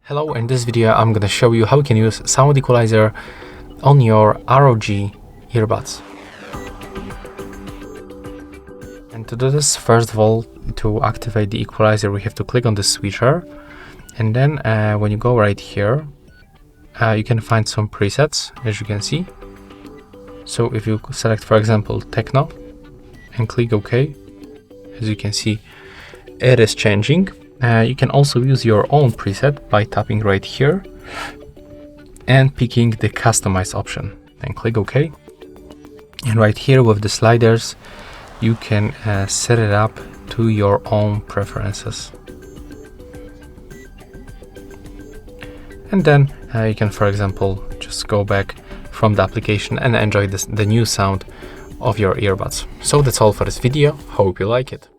Hello, in this video I'm going to show you how you can use sound equalizer on your ROG earbuds. And to do this, first of all, to activate the equalizer we have to click on the switcher, and then when you go right here you can find some presets, as you can see. So if you select, for example, techno and click OK, as you can see it is changing. You can also use your own preset by tapping right here and picking the customize option and click OK. And right here with the sliders you can set it up to your own preferences. And then you can, for example, just go back from the application and enjoy the new sound of your earbuds. So that's all for this video. Hope you like it.